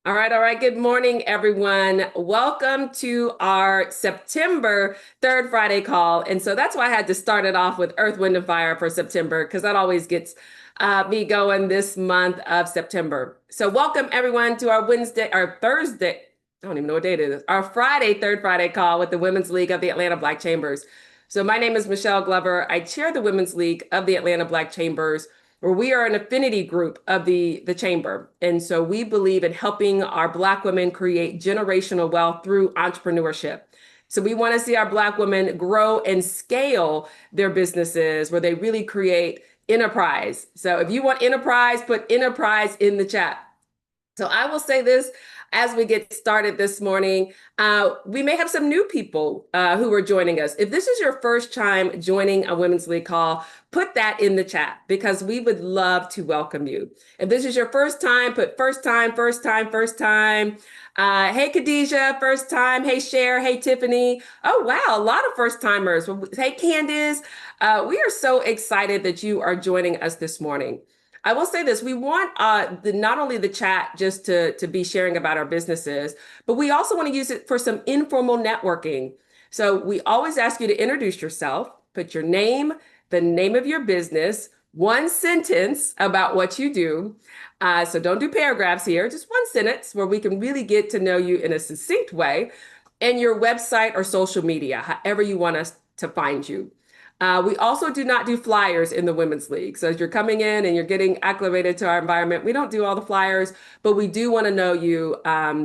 All right. Good morning, everyone. Welcome to our September third Friday call. And so that's why I had to start it off with Earth, Wind, and Fire for September, because that always gets me going this month of September. So welcome, everyone, to our Wednesday, our Thursday, I don't even know what day it is, our Friday, third Friday call with the Women's League of the Atlanta Black Chambers. So my name is Michelle Glover. I chair the Women's League of the Atlanta Black Chambers, where we are an affinity group of the chamber. And so we believe in helping our Black women create generational wealth through entrepreneurship. So we want to see our Black women grow and scale their businesses where they really create enterprise. So if you want enterprise, put enterprise in the chat. So I will say this as we get started this morning. We may have some new people who are joining us. If this is your first time joining a Women's League call, put that in the chat because we would love to welcome you. If this is your first time, put first time, first time, first time. Hey, Khadijah, first time. Hey, Cher. Hey, Tiffany. Oh, wow, a lot of first timers. Hey, Candice. We are so excited that you are joining us this morning. I will say this, we want not only the chat just to be sharing about our businesses, but we also want to use it for some informal networking. So we always ask you to introduce yourself, put your name, the name of your business, one sentence about what you do. So don't do paragraphs here, just one sentence where we can really get to know you in a succinct way, and your website or social media, however you want us to find you. We also do not do flyers in the Women's League. So as you're coming in and you're getting acclimated to our environment, we don't do all the flyers, but we do want to know you.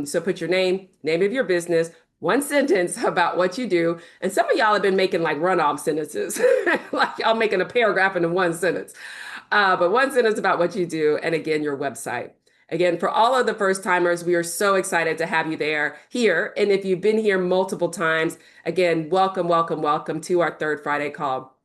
So put your name, name of your business, one sentence about what you do. And some of y'all have been making like run-off sentences, like y'all making a paragraph into one sentence. But one sentence about what you do, and again, your website. Again, for all of the first timers, we are so excited to have you here. And if you've been here multiple times, again, welcome, welcome, welcome to our third Friday call.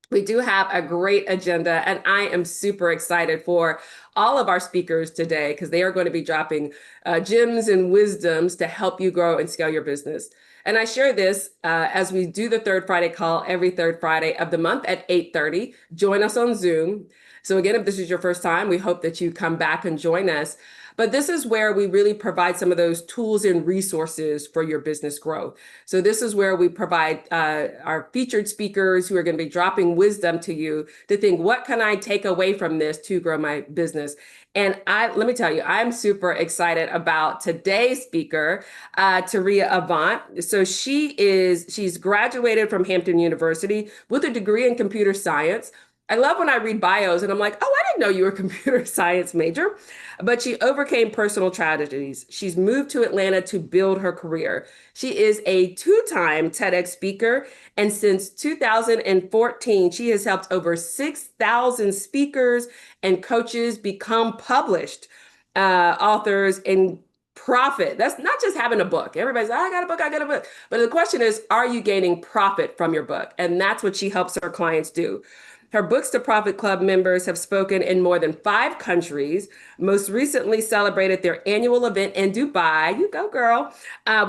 We do have a great agenda, and I am super excited for all of our speakers today because they are going to be dropping gems and wisdoms to help you grow and scale your business. And I share this as we do the third Friday call every third Friday of the month at 8:30. Join us on Zoom. So again, if this is your first time, we hope that you come back and join us. But this is where we really provide some of those tools and resources for your business growth. So this is where we provide our featured speakers who are going to be dropping wisdom to you to think, what can I take away from this to grow my business? And let me tell you, I'm super excited about today's speaker, Teria Avant. So she's graduated from Hampton University with a degree in computer science. I love when I read bios and I'm like, oh, I didn't know you were a computer science major. But she overcame personal tragedies. She's moved to Atlanta to build her career. She is a two-time TEDx speaker. And since 2014, she has helped over 6,000 speakers and coaches become published authors and profit. That's not just having a book. Everybody's like, I got a book, I got a book. But the question is, are you gaining profit from your book? And that's what she helps her clients do. Her Books to Profit Club members have spoken in more than 5 countries, most recently celebrated their annual event in Dubai. You go, girl,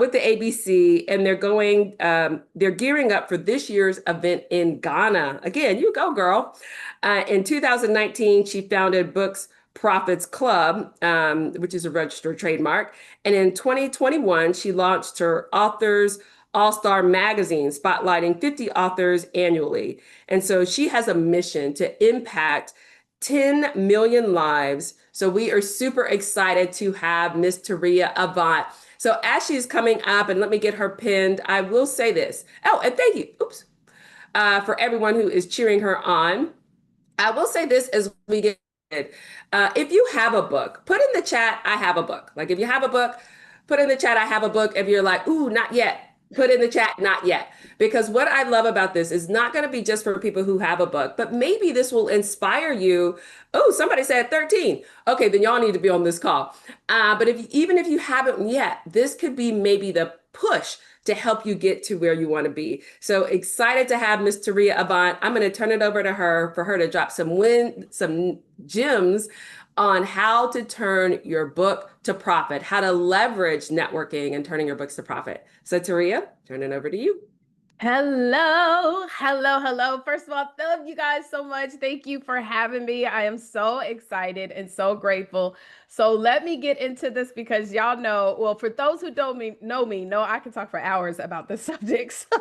with the ABC. And they're gearing up for this year's event in Ghana. Again, you go, girl. In 2019, she founded Books Profits Club, which is a registered trademark. And in 2021, she launched her Authors All-Star magazine, spotlighting 50 authors annually. And so she has a mission to impact 10 million lives. So we are super excited to have Miss Teria Avant. So as she's coming up, and let me get her pinned, I will say this. Oh, and thank you. Oops. For everyone who is cheering her on. I will say this as we get if you have a book, put in the chat, I have a book. Like if you have a book, put in the chat, I have a book. If you're like, ooh, not yet, put in the chat, not yet. Because what I love about this is not going to be just for people who have a book, but maybe this will inspire you. Oh, somebody said 13. Okay, then y'all need to be on this call. But even if you haven't yet, this could be maybe the push to help you get to where you want to be. So excited to have Miss Teria Avant. I'm going to turn it over to her for her to drop some gems on how to turn your book to profit, how to leverage networking and turning your books to profit. So Teria, turn it over to you. Hello, hello, hello. First of all, love you guys so much. Thank you for having me. I am so excited and so grateful. So let me get into this because y'all know, well, for those who don't know I can talk for hours about this subject. So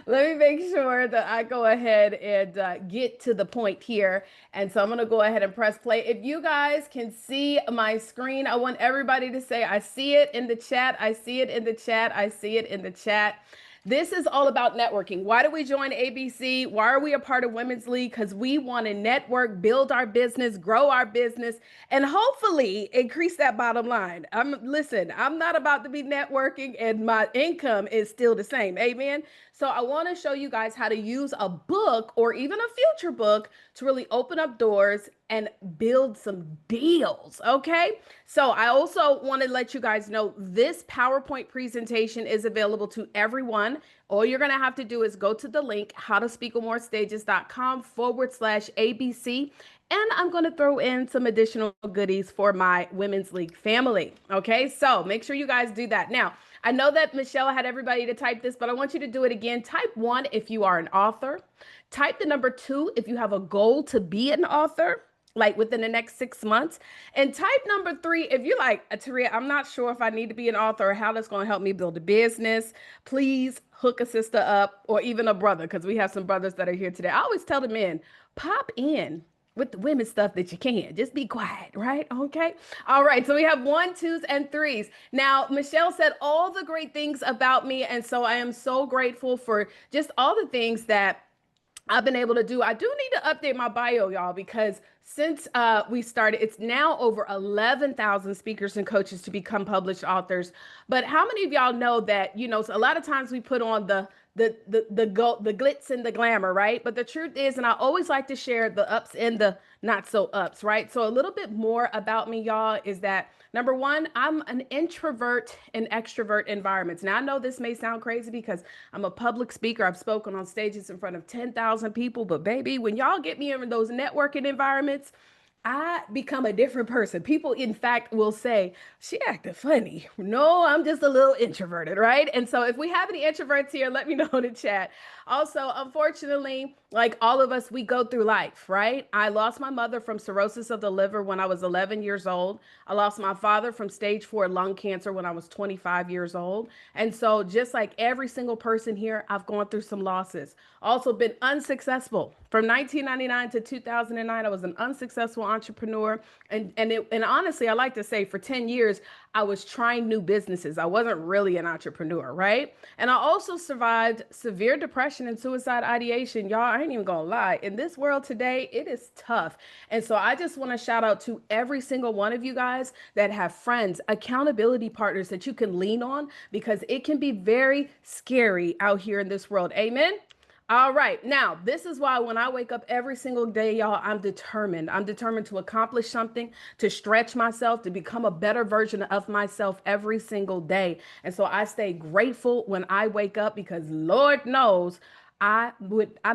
let me make sure that I go ahead and get to the point here. And so I'm going to go ahead and press play. If you guys can see my screen, I want everybody to say, I see it in the chat. I see it in the chat. I see it in the chat. This is all about networking. Why do we join ABC? Why are we a part of Women's League? Because we want to network, build our business, grow our business, and hopefully increase that bottom line. Listen, I'm not about to be networking and my income is still the same. Amen. So I want to show you guys how to use a book or even a future book to really open up doors and build some deals. Okay. So I also want to let you guys know this PowerPoint presentation is available to everyone. All you're going to have to do is go to the link, howtospeakonmorestages.com/ABC. And I'm going to throw in some additional goodies for my Women's League family. Okay, so make sure you guys do that. Now, I know that Michelle had everybody to type this, but I want you to do it again. Type one if you are an author. Type the number two if you have a goal to be an author, like within the next 6 months. And type number three if you're like, Teria, I'm not sure if I need to be an author or how that's going to help me build a business. Please hook a sister up or even a brother, because we have some brothers that are here today. I always tell the men, pop in with the women stuff that you can. Just be quiet, right? Okay. All right. So we have one, twos, and threes. Now, Michelle said all the great things about me. And so I am so grateful for just all the things that I've been able to do. I do need to update my bio, y'all, because since we started, it's now over 11,000 speakers and coaches to become published authors. But how many of y'all know that, so a lot of times we put on the glitz and the glamour, right? But the truth is, and I always like to share the ups and the not so ups, right? So a little bit more about me, y'all, is that number one, I'm an introvert in extrovert environments. Now, I know this may sound crazy because I'm a public speaker. I've spoken on stages in front of 10,000 people, but baby, when y'all get me in those networking environments, I become a different person. People, in fact, will say, she acted funny. No, I'm just a little introverted, right? And so if we have any introverts here, let me know in the chat. Also, unfortunately, like all of us, we go through life, right? I lost my mother from cirrhosis of the liver when I was 11 years old. I lost my father from stage 4 lung cancer when I was 25 years old. And so just like every single person here, I've gone through some losses. Also been unsuccessful. From 1999 to 2009, I was an unsuccessful entrepreneur. And honestly, I like to say for 10 years, I was trying new businesses. I wasn't really an entrepreneur, right? And I also survived severe depression and suicide ideation. Y'all, I ain't even gonna lie. In this world today, it is tough. And so I just want to shout out to every single one of you guys that have friends, accountability partners that you can lean on, because it can be very scary out here in this world. Amen. All right. Now, this is why when I wake up every single day, y'all, I'm determined. I'm determined to accomplish something, to stretch myself, to become a better version of myself every single day. And so I stay grateful when I wake up, because Lord knows I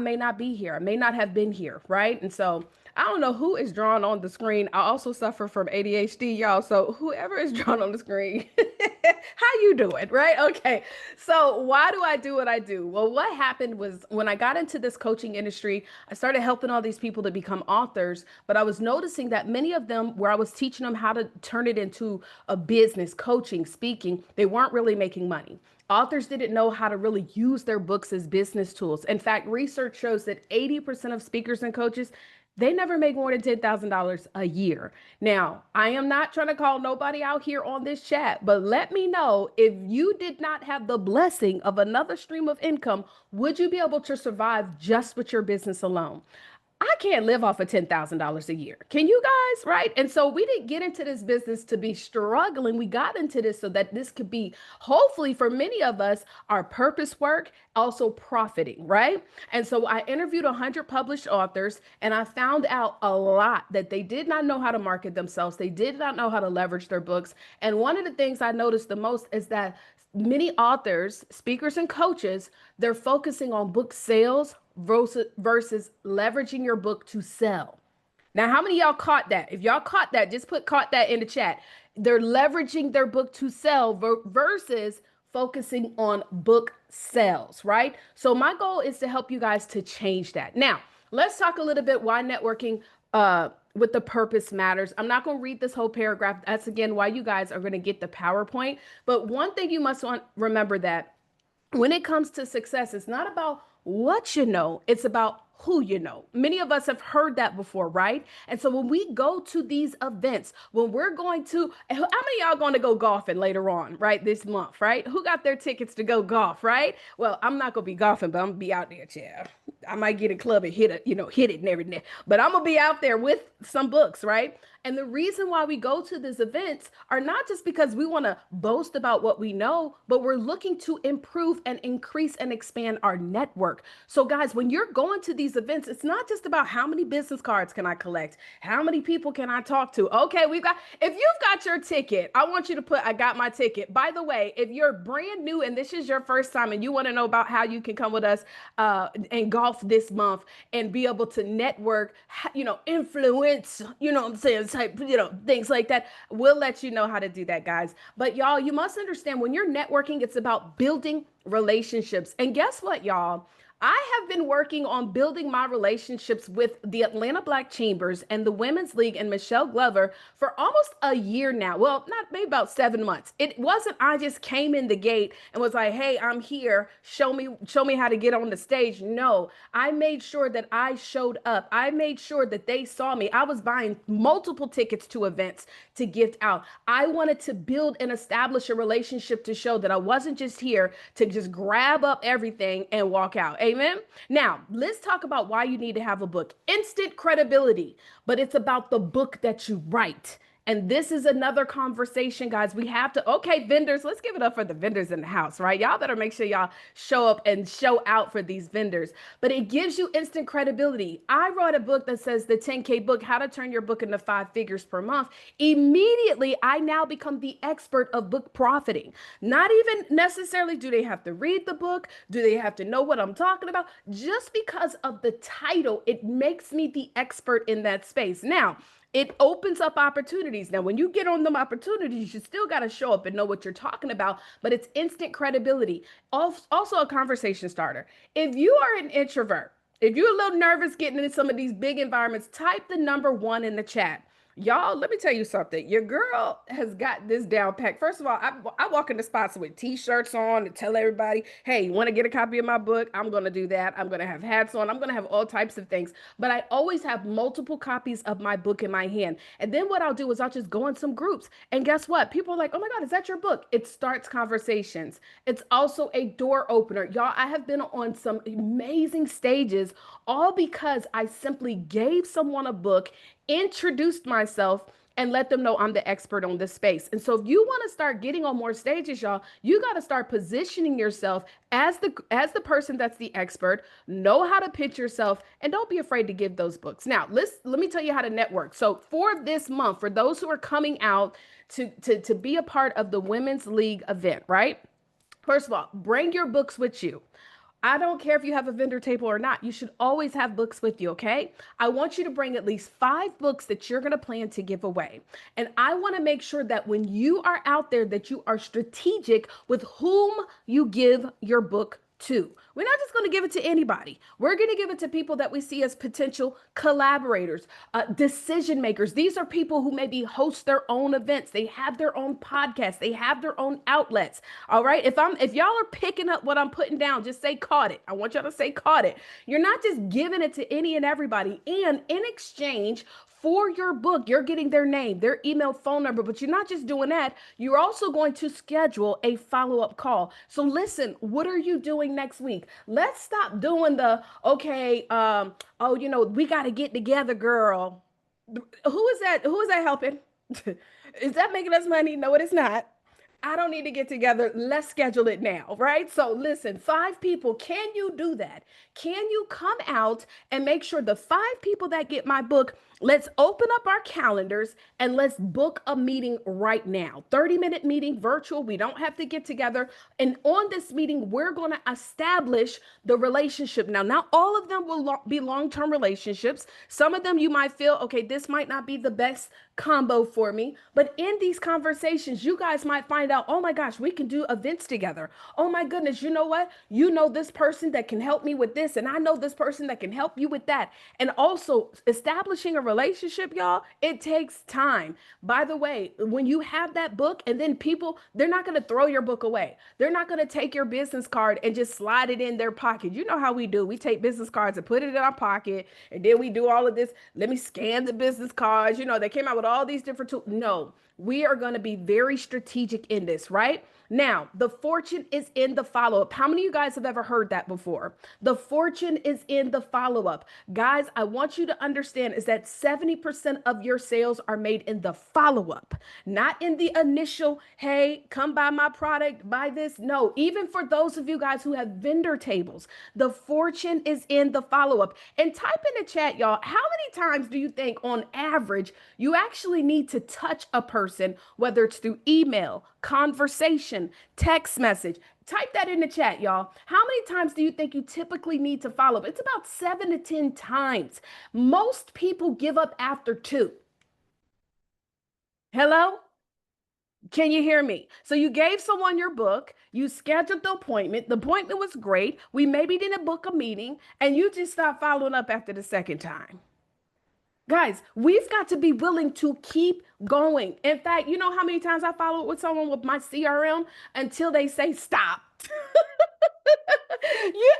may not be here. I may not have been here, right? And so I don't know who is drawn on the screen. I also suffer from ADHD, y'all. So whoever is drawn on the screen, how you doing, right? Okay. So why do I do what I do? Well, what happened was when I got into this coaching industry, I started helping all these people to become authors, but I was noticing that many of them, where I was teaching them how to turn it into a business, coaching, speaking, they weren't really making money. Authors didn't know how to really use their books as business tools. In fact, research shows that 80% of speakers and coaches, they never make more than $10,000 a year. Now, I am not trying to call nobody out here on this chat, but let me know, if you did not have the blessing of another stream of income, would you be able to survive just with your business alone? I can't live off of $10,000 a year. Can you guys? Right. And so we didn't get into this business to be struggling. We got into this so that this could be, hopefully, for many of us, our purpose work, also profiting. Right. And so I interviewed 100 published authors, and I found out a lot that they did not know how to market themselves. They did not know how to leverage their books. And one of the things I noticed the most is that many authors, speakers, and coaches, they're focusing on book sales versus leveraging your book to sell. Now, how many of y'all caught that? If y'all caught that, just put caught that in the chat. They're leveraging their book to sell versus focusing on book sales, right? So my goal is to help you guys to change that. Now, let's talk a little bit why networking with the purpose matters. I'm not going to read this whole paragraph. That's again why you guys are going to get the PowerPoint. But one thing you must remember that when it comes to success, it's not about what you know, it's about who you know. Many of us have heard that before, right? And so when we go to these events, when we're going to, how many of y'all going to go golfing later on, right? This month, right? Who got their tickets to go golf, right? Well, I'm not going to be golfing, but I'm going to be out there, yeah. I might get a club and hit it, hit it and everything. But I'm going to be out there with some books, right? And the reason why we go to these events are not just because we want to boast about what we know, but we're looking to improve and increase and expand our network. So guys, when you're going to these events, it's not just about how many business cards can I collect? How many people can I talk to? Okay, if you've got your ticket, I want you to put, I got my ticket. By the way, if you're brand new and this is your first time and you want to know about how you can come with us and golf this month and be able to network, influence, what I'm saying, type, things like that. We'll let you know how to do that, guys. But y'all, you must understand when you're networking, it's about building relationships. And guess what, y'all? I have been working on building my relationships with the Atlanta Black Chambers and the Women's League and Michelle Glover for almost a year now. Well, not maybe about 7 months. It wasn't I just came in the gate and was like, "Hey, I'm here. Show me how to get on the stage." No, I made sure that I showed up. I made sure that they saw me. I was buying multiple tickets to events to gift out. I wanted to build and establish a relationship to show that I wasn't just here to just grab up everything and walk out. Amen. Now, let's talk about why you need to have a book. Instant credibility, but it's about the book that you write. And this is another conversation, guys. We have to, okay, vendors, let's give it up for the vendors in the house, right? Y'all better make sure y'all show up and show out for these vendors. But it gives you instant credibility. I wrote a book that says the 10K book, how to turn your book into 5 figures per month. Immediately, I now become the expert of book profiting. Not even necessarily do they have to read the book? Do they have to know what I'm talking about? Just because of the title, it makes me the expert in that space. Now, it opens up opportunities. Now, when you get on them opportunities, you still got to show up and know what you're talking about, but it's instant credibility. Also a conversation starter. If you are an introvert, if you're a little nervous getting into some of these big environments, type the number 1 in the chat. Y'all, let me tell you something. Your girl has got this down packed. First of all, I walk into spots with t-shirts on and tell everybody, hey, you want to get a copy of my book? I'm going to do that. I'm going to have hats on. I'm going to have all types of things. But I always have multiple copies of my book in my hand. And then what I'll do is I'll just go in some groups. And guess what? People are like, oh my God, is that your book? It starts conversations. It's also a door opener. Y'all, I have been on some amazing stages, all because I simply gave someone a book, introduced myself, and let them know I'm the expert on this space. And so if you want to start getting on more stages, y'all, you got to start positioning yourself as the person that's the expert, know how to pitch yourself, and don't be afraid to give those books. Now, let me tell you how to network. So for this month, for those who are coming out to be a part of the Women's League event, right? First of all, bring your books with you. I don't care if you have a vendor table or not. You should always have books with you, okay? I want you to bring at least 5 books that you're going to plan to give away. And I want to make sure that when you are out there that you are strategic with whom you give your book to. We're not just going to give it to anybody. We're going to give it to people that we see as potential collaborators, decision makers. These are people who maybe host their own events. They have their own podcasts. They have their own outlets. All right. If y'all are picking up what I'm putting down, just say caught it. I want y'all to say caught it. You're not just giving it to any and everybody. And in exchange for your book, you're getting their name, their email, phone number, but you're not just doing that. You're also going to schedule a follow-up call. So listen, what are you doing next week? Let's stop doing okay, we got to get together, girl. Who is that? Who is that helping? Is that making us money? No, it is not. I don't need to get together. Let's schedule it now, right? So listen, 5 people, can you do that? Can you come out and make sure the 5 people that get my book, let's open up our calendars and let's book a meeting right now. 30-minute meeting, virtual. We don't have to get together. And on this meeting, we're going to establish the relationship. Now, not all of them will be long-term relationships. Some of them you might feel, okay, this might not be the best combo for me. But in these conversations, you guys might find out, oh my gosh, we can do events together. Oh my goodness, you know what? You know this person that can help me with this, and I know this person that can help you with that. And also establishing a relationship, y'all, it takes time. By the way, when you have that book, and then people, they're not going to throw your book away. They're not going to take your business card and just slide it in their pocket. You know how we do. We take business cards and put it in our pocket, and then we do all of this. Let me scan the business cards. You know, they came out with all these different tools. No, we are going to be very strategic in this, right? Now, the fortune is in the follow up. How many of you guys have ever heard that before? The fortune is in the follow up. Guys, I want you to understand is that 70% of your sales are made in the follow up, not in the initial, hey, come buy my product, buy this. No, even for those of you guys who have vendor tables, the fortune is in the follow up. And type in the chat, y'all, how many times do you think on average you actually need to touch a person, whether it's through email, conversation, text message? Type that in the chat, y'all. How many times do you think you typically need to follow up? It's about 7 to 10 times. Most people give up after two. Hello? Can you hear me? So you gave someone your book, you scheduled the appointment was great. We maybe didn't book a meeting, and you just stopped following up after the second time. Guys, we've got to be willing to keep going. In fact, you know how many times I follow up with someone with my CRM until they say stop.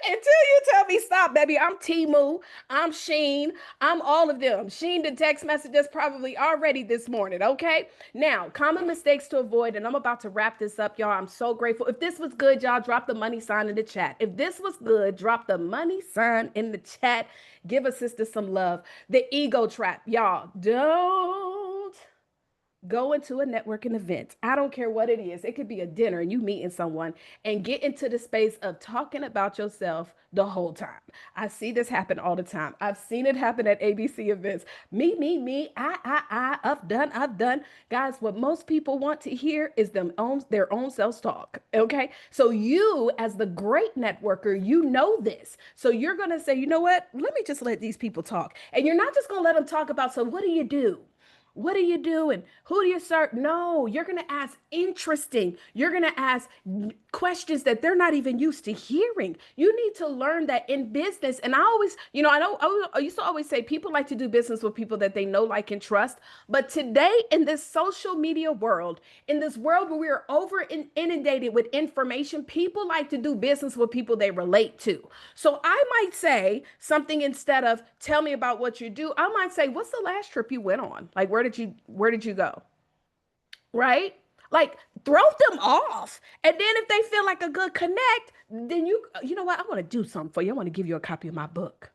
Until you tell me stop, baby. I'm Timu, I'm Sheen, I'm all of them. Sheen the text messages probably already this morning. Okay. Now, common mistakes to avoid, and I'm about to wrap this up, y'all. I'm so grateful. If this was good, y'all, drop the money sign in the chat. If this was good, drop the money sign in the chat. Give a sister some love. The ego trap, y'all. Don't go into a networking event. I don't care what it is. It could be a dinner and you meeting someone and get into the space of talking about yourself the whole time. I see this happen all the time. I've seen it happen at ABC events. Me, I've done. Guys, what most people want to hear is their own self-talk. Okay. So you, as the great networker, you know this. So you're going to say, you know what? Let me just let these people talk. And you're not just going to let them talk about, so what do you do? What do you do? And who do you serve? No, you're going to ask interesting. You're going to ask questions that they're not even used to hearing. You need to learn that in business. And I always, I used to always say people like to do business with people that they know, like, and trust. But today in this social media world, in this world where we are inundated with information, people like to do business with people they relate to. So I might say something instead of tell me about what you do. I might say, what's the last trip you went on? Like, where did you go? Right? Like, throw them off. And then if they feel like a good connect, then you know what? I want to do something for you. I want to give you a copy of my book.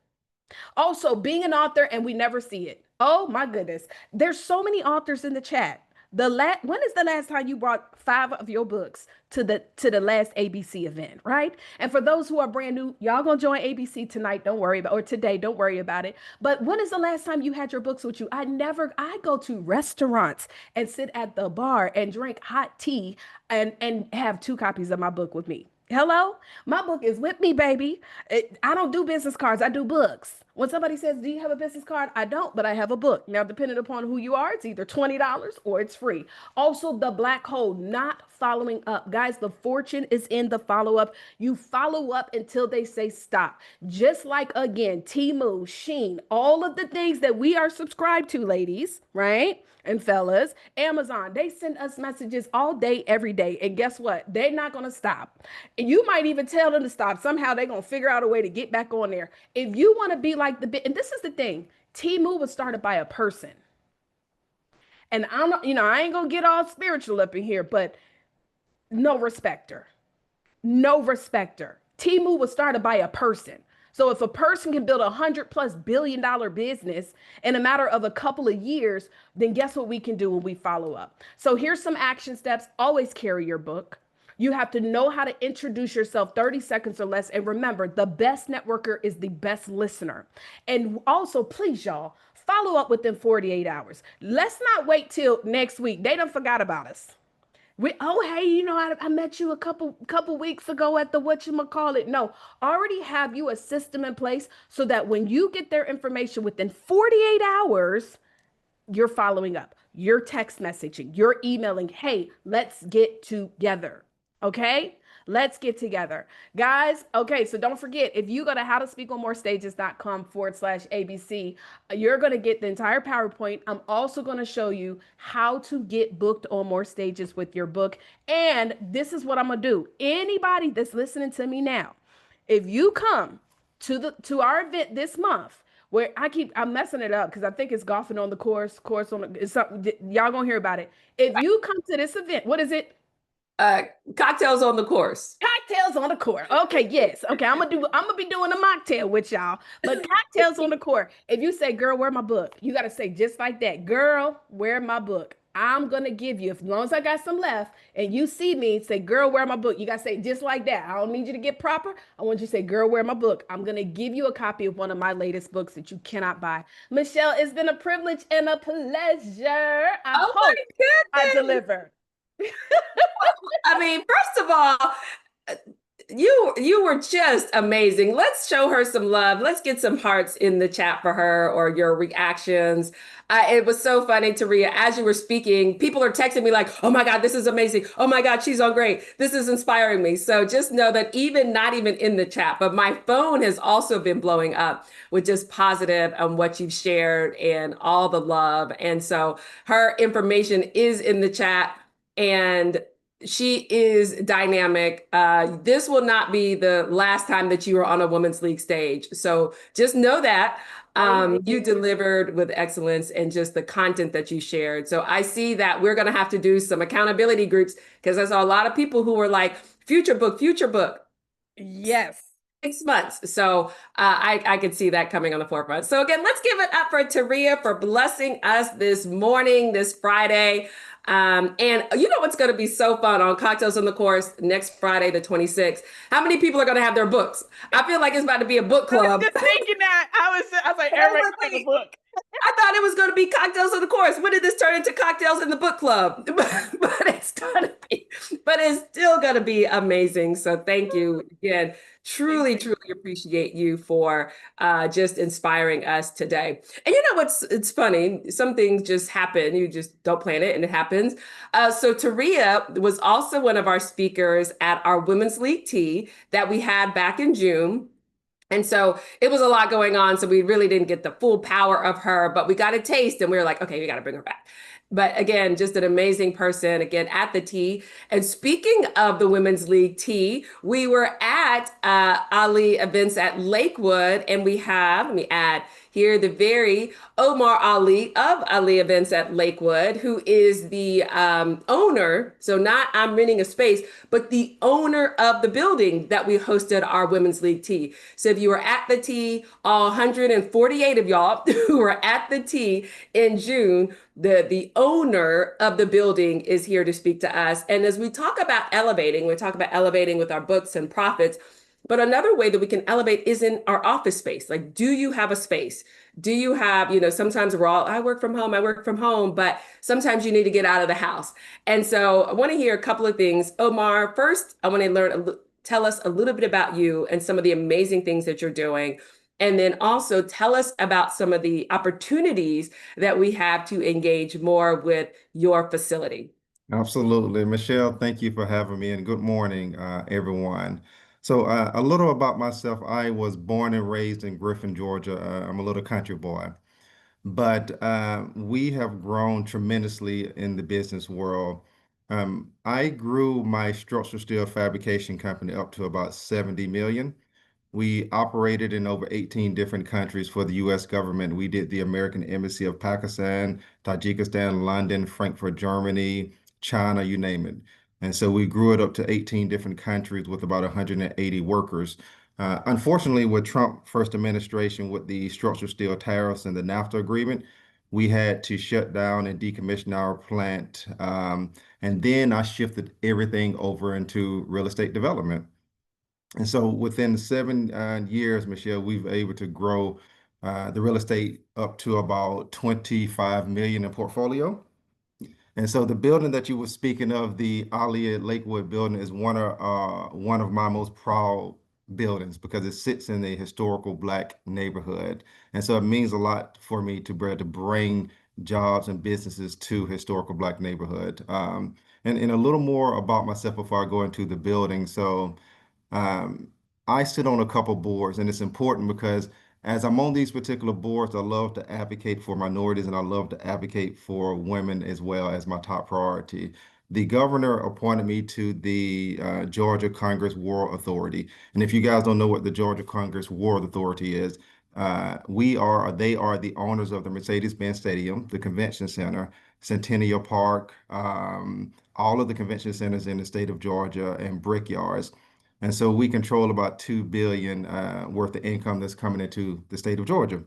Also, being an author and we never see it. Oh my goodness. There's so many authors in the chat. When is the last time you brought 5 of your books to the last ABC event, right? And for those who are brand new, y'all gonna join ABC tonight, don't worry about, or today, don't worry about it. But when is the last time you had your books with you? I go to restaurants and sit at the bar and drink hot tea and have 2 copies of my book with me. Hello? My book is with me, baby. I don't do business cards, I do books. When somebody says, do you have a business card? I don't, but I have a book. Now, depending upon who you are, it's either $20 or it's free. Also, the black hole, not following up. Guys, the fortune is in the follow up. You follow up until they say stop. Just like, again, Temu, Sheen, all of the things that we are subscribed to, ladies, right? And fellas, Amazon, they send us messages all day, every day. And guess what? They're not going to stop. And you might even tell them to stop. Somehow they're going to figure out a way to get back on there. If you want to be like and this is the thing, Temu was started by a person. And I ain't going to get all spiritual up in here, but no respecter. No respecter. Temu was started by a person. So if a person can build $100+ billion business in a matter of a couple of years, then guess what we can do when we follow up? So here's some action steps. Always carry your book. You have to know how to introduce yourself 30 seconds or less. And remember, the best networker is the best listener. And also, please, y'all, follow up within 48 hours. Let's not wait till next week. They done forgot about us. Hey, I met you a couple weeks ago at the whatchamacallit. No, already have you a system in place so that when you get their information within 48 hours, you're following up. you're text messaging, you're emailing, hey, let's get together. Okay? Let's get together. Guys, okay, so don't forget if you go to howtospeakonmorestages.com/ABC, you're going to get the entire PowerPoint. I'm also going to show you how to get booked on more stages with your book. And this is what I'm going to do. Anybody that's listening to me now, if you come to our event this month, where I'm messing it up because I think it's golfing on the course on the, it's something y'all gonna hear about it. If you come to this event, what is it? Uh, Cocktails on the course. Cocktails on the court. Okay, yes. Okay, I'm gonna be doing a mocktail with y'all. But cocktails on the court. If you say, girl, where my book? You gotta say just like that. Girl, where my book? I'm gonna give you, as long as I got some left, and you see me, say, girl, where my book? You gotta say just like that. I don't need you to get proper. I want you to say, girl, where my book? I'm gonna give you a copy of one of my latest books that you cannot buy. Michelle, it's been a privilege and a pleasure. I Oh my hope I goodness. deliver. I mean, first of all, you were just amazing. Let's show her some love. Let's get some hearts in the chat for her or your reactions. It was so funny, Taria. As you were speaking, people are texting me like, "Oh my God, this is amazing! Oh my God, she's on great! This is inspiring me." So just know that even not even in the chat, but my phone has also been blowing up with just positive on what you've shared and all the love. And so her information is in the chat. And she is dynamic. This will not be the last time that you are on a women's league stage. So just know that you Amen. delivered with excellence and just the content that you shared. So I see that we're going to have to do some accountability groups because I saw a lot of people who were like, future book. Yes. 6 months. So I could see that coming on the forefront. So again, let's give it up for Taria for blessing us this morning, this Friday. And you know what's going to be so fun on Cocktails on the Course next Friday, the 26th? How many people are going to have their books? I feel like it's about to be a book I was club. just thinking that. I was like, And I was everybody like, have a wait, book. I thought it was going to be Cocktails on the Course. When did this turn into Cocktails in the Book Club? But it's going to be, but it's still going to be amazing. So thank you again. Truly, Amen. truly appreciate you for just inspiring us today. And you know what's it's funny? Some things just happen. You just don't plan it, and it happens. So Taria was also one of our speakers at our Women's League Tea that we had back in June. And so it was a lot going on. So we really didn't get the full power of her, but we got a taste and we were like, okay, we got to bring her back. But again, just an amazing person again at the tea. And speaking of the Women's League tea, we were at Ali events at Lakewood, and we have, let me add here, the very Omar Ali of Ali events at Lakewood, who is the owner. So not I'm renting a space, but the owner of the building that we hosted our Women's League tea. So if you were at the tea, all 148 of y'all who were at the tea in June, the owner of the building is here to speak to us. And as we talk about elevating, we talk about elevating with our books and profits. But another way that we can elevate is in our office space. Like, do you have a space? Do you have, sometimes we're all, I work from home, but sometimes you need to get out of the house. And so I want to hear a couple of things. Omar, first, I want to tell us a little bit about you and some of the amazing things that you're doing. And then also tell us about some of the opportunities that we have to engage more with your facility. Absolutely. Michelle, thank you for having me and good morning, everyone. So, a little about myself. I was born and raised in Griffin, Georgia. I'm a little country boy, but we have grown tremendously in the business world. I grew my structural steel fabrication company up to about 70 million. We operated in over 18 different countries for the US government. We did the American Embassy of Pakistan, Tajikistan, London, Frankfurt, Germany, China, you name it. And so we grew it up to 18 different countries with about 180 workers. Unfortunately, with Trump first administration, with the structural steel tariffs and the NAFTA agreement, we had to shut down and decommission our plant. And then I shifted everything over into real estate development. And so within 7 years, Michelle, we've been able to grow the real estate up to about 25 million in portfolio. And so the building that you were speaking of, the Ali Lakewood building, is one of my most proud buildings because it sits in a historical Black neighborhood. And so it means a lot for me to be able to bring jobs and businesses to historical Black neighborhood. And a little more about myself before I go into the building. So um, I sit on a couple boards, and it's important because as I'm on these particular boards, I love to advocate for minorities and I love to advocate for women as well as my top priority. The governor appointed me to the Georgia Congress War Authority. And if you guys don't know what the Georgia Congress War Authority is, they are the owners of the Mercedes-Benz Stadium, the Convention Center, Centennial Park, all of the convention centers in the state of Georgia, and brickyards. And so we control about 2 billion worth of income that's coming into the state of Georgia.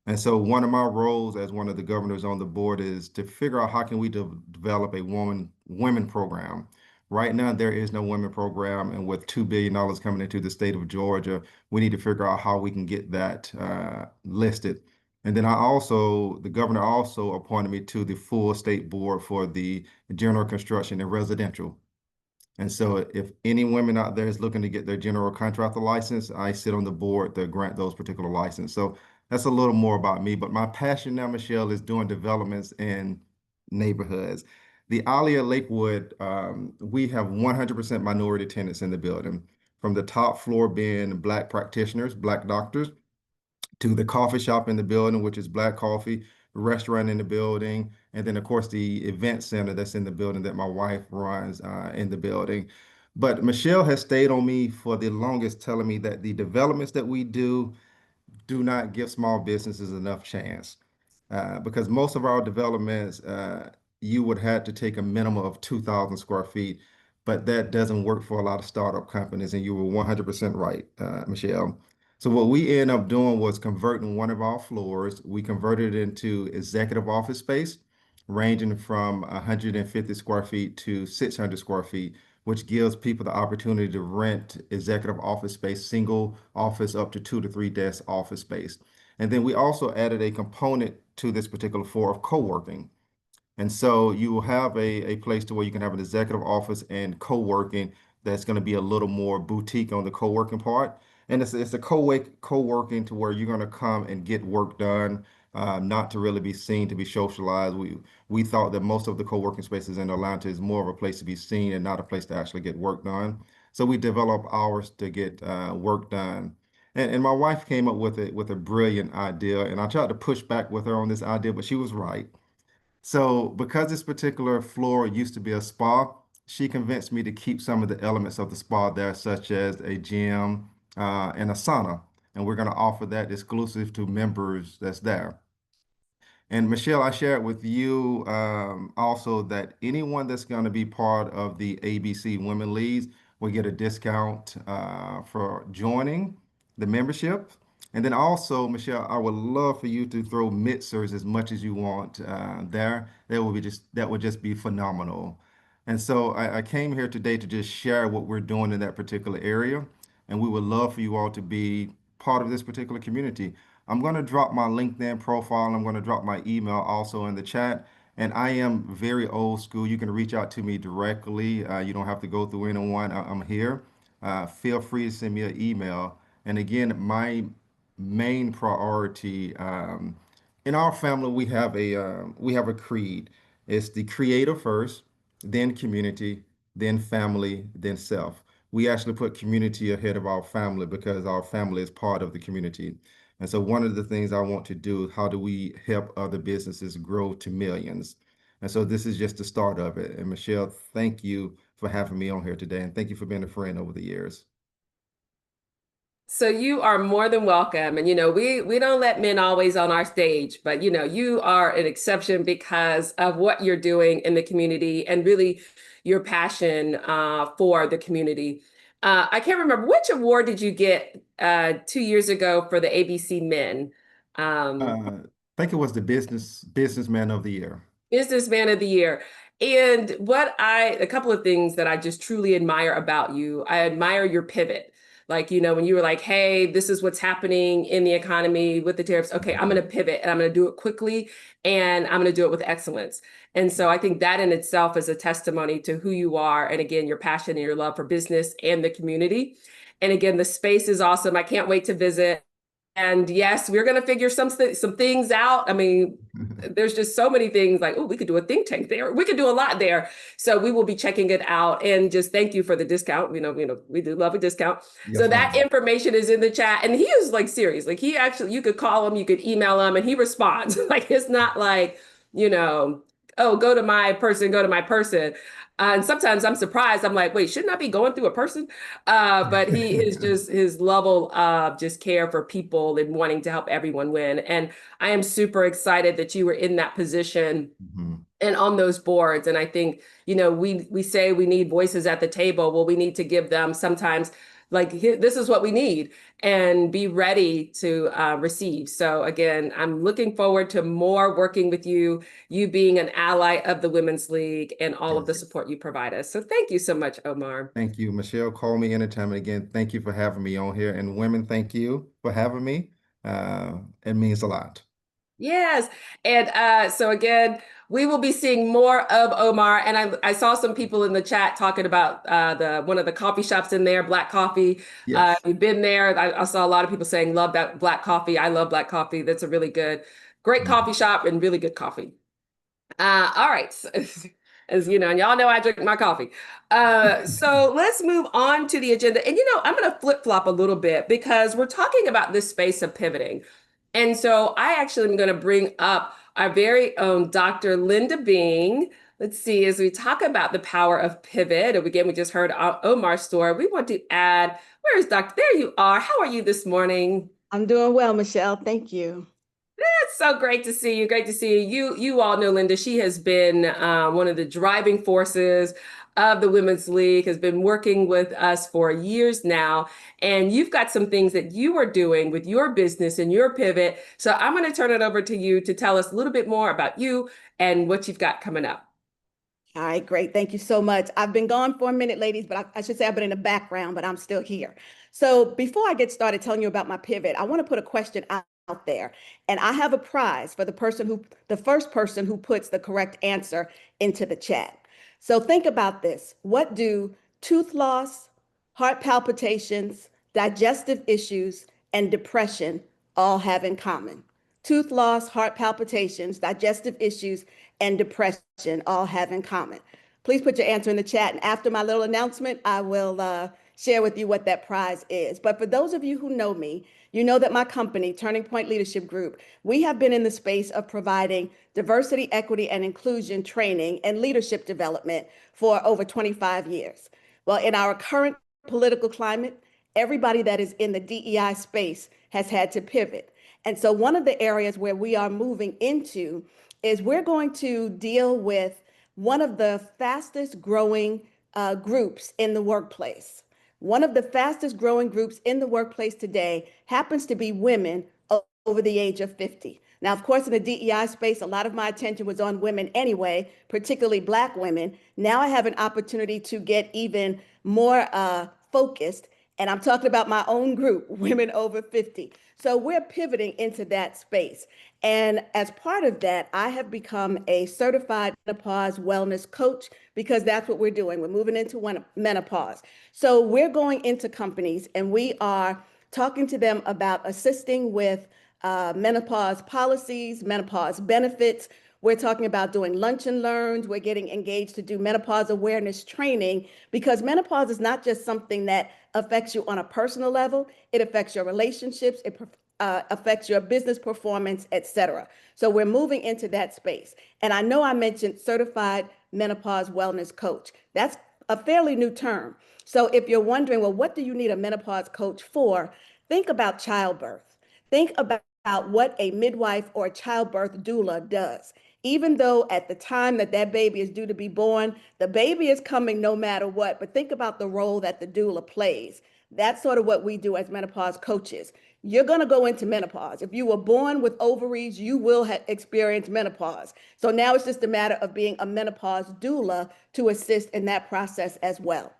And so one of my roles as one of the governors on the board is to figure out how can we develop a women program. Right now, there is no women program, and with $2 billion coming into the state of Georgia, we need to figure out how we can get that listed. And then the governor also appointed me to the full state board for the general construction and residential. And so if any women out there is looking to get their general contractor license, I sit on the board to grant those particular license. So that's a little more about me. But my passion now, Michelle, is doing developments in neighborhoods. The Alia Lakewood, we have 100% minority tenants in the building, from the top floor being Black practitioners, Black doctors, to the coffee shop in the building, which is Black coffee, restaurant in the building, and then of course the event center that's in the building that my wife runs in the building. But Michelle has stayed on me for the longest, telling me that the developments that we do not give small businesses enough chance. Because most of our developments, you would have to take a minimum of 2,000 square feet, but that doesn't work for a lot of startup companies. And you were 100% right, Michelle. So what we ended up doing was converting one of our floors. We converted it into executive office space, ranging from 150 square feet to 600 square feet, which gives people the opportunity to rent executive office space, single office up to 2 to 3 desk office space. And then we also added a component to this particular floor of co-working. And so you will have a place to where you can have an executive office and co-working that's going to be a little more boutique on the co-working part. And it's a co-working to where you're going to come and get work done, not to really be seen, to be socialized. We thought that most of the co-working spaces in Atlanta is more of a place to be seen and not a place to actually get work done. So we developed ours to get work done. And my wife came up with a brilliant idea, and I tried to push back with her on this idea, but she was right. So, because this particular floor used to be a spa, she convinced me to keep some of the elements of the spa there, such as a gym and a sauna. And we're going to offer that exclusive to members that's there. And Michelle, I shared with you also that anyone that's going to be part of the ABC Women Leads will get a discount for joining the membership. And then also, Michelle, I would love for you to throw mixers as much as you want there. That would just be phenomenal. And so I came here today to just share what we're doing in that particular area. And we would love for you all to be part of this particular community. I'm going to drop my LinkedIn profile. I'm going to drop my email also in the chat. And I am very old school. You can reach out to me directly. You don't have to go through anyone. I'm here. Feel free to send me an email. And again, my main priority in our family, we have a creed. It's the creator first, then community, then family, then self. We actually put community ahead of our family because our family is part of the community. And so one of the things I want to do is how do we help other businesses grow to millions? And so this is just the start of it. And Michelle, thank you for having me on here today. And thank you for being a friend over the years. So you are more than welcome. And we don't let men always on our stage, but you are an exception because of what you're doing in the community and really your passion for the community. I can't remember which award did you get 2 years ago for the ABC Men? Um, I think it was the businessman of the year. Businessman of the Year. And a couple of things that I just truly admire about you. I admire your pivot. Like, when you were like, hey, this is what's happening in the economy with the tariffs. Okay, I'm going to pivot and I'm going to do it quickly and I'm going to do it with excellence. And so I think that in itself is a testimony to who you are. And again, your passion and your love for business and the community. And again, the space is awesome. I can't wait to visit. And yes, we're going to figure some things out. I mean, there's just so many things like, oh, we could do a think tank there. We could do a lot there. So we will be checking it out. And just thank you for the discount. We do love a discount. So Yes, that ma'am. information is in the chat. And he is like serious. Like he actually, you could call him, you could email him, and he responds. Like it's not like, you know, oh, go to my person, go to my person. And sometimes I'm surprised. I'm like, wait, shouldn't I be going through a person? But he is just his level of just care for people and wanting to help everyone win. And I am super excited that you were in that position Mhm. and on those boards. And I think, we say we need voices at the table. Well, we need to give them sometimes like this is what we need and be ready to receive. So again, I'm looking forward to more working with you, you being an ally of the Women's League and all of the Yes. support you provide us. So thank you so much, Omar. Thank you, Michelle. Call me anytime. And again, thank you for having me on here. And women, thank you for having me. It means a lot. Yes. And so again, we will be seeing more of Omar. And I saw some people in the chat talking about the one of the coffee shops in there, Black Coffee. Yes. You've been there. I saw a lot of people saying, love that black coffee. I love black coffee. That's a really great coffee Mhm. shop and really good coffee. All right. As you know, and y'all know I drink my coffee. So let's move on to the agenda. And I'm going to flip flop a little bit because we're talking about this space of pivoting. And so I actually am going to bring up our very own Dr. Linda Bing. Let's see, as we talk about the power of pivot, and again, we just heard Omar's story. We want to add, where is Dr. There you are. How are you this morning? I'm doing well, Michelle. Thank you. It's so great to see you. Great to see you. You all know Linda. She has been one of the driving forces of the Women's League, has been working with us for years now. And you've got some things that you are doing with your business and your pivot. So I'm going to turn it over to you to tell us a little bit more about you and what you've got coming up. All right, great. Thank you so much. I've been gone for a minute, ladies, but I should say I've been in the background, but I'm still here. So before I get started telling you about my pivot, I want to put a question out there. And I have a prize for the first person who puts the correct answer into the chat. So think about this. What do tooth loss, heart palpitations, digestive issues, and depression all have in common? Tooth loss, heart palpitations, digestive issues, and depression all have in common. Please put your answer in the chat. And after my little announcement, I will share with you what that prize is. But for those of you who know me, you know that my company, Turning Point Leadership Group, we have been in the space of providing diversity, equity, and inclusion training and leadership development for over 25 years. Well, in our current political climate, everybody that is in the DEI space has had to pivot. And so one of the areas where we are moving into is we're going to deal with one of the fastest growing groups in the workplace. One of the fastest growing groups in the workplace today happens to be women over the age of 50. Now, of course, in the DEI space, a lot of my attention was on women anyway, particularly Black women. Now I have an opportunity to get even more focused, and I'm talking about my own group, women over 50. So we're pivoting into that space. And as part of that, I have become a certified menopause wellness coach because that's what we're doing. We're moving into menopause. So we're going into companies and we are talking to them about assisting with menopause policies, menopause benefits. We're talking about doing lunch and learns. We're getting engaged to do menopause awareness training because menopause is not just something that affects you on a personal level. It affects your relationships. It affects your business performance, et cetera. So we're moving into that space. And I know I mentioned certified menopause wellness coach. That's a fairly new term. So if you're wondering, well, what do you need a menopause coach for? Think about childbirth. Think about what a midwife or a childbirth doula does. Even though at the time that that baby is due to be born, the baby is coming no matter what, but think about the role that the doula plays. That's sort of what we do as menopause coaches. You're going to go into menopause. If you were born with ovaries, you will experience menopause. So now it's just a matter of being a menopause doula to assist in that process as well.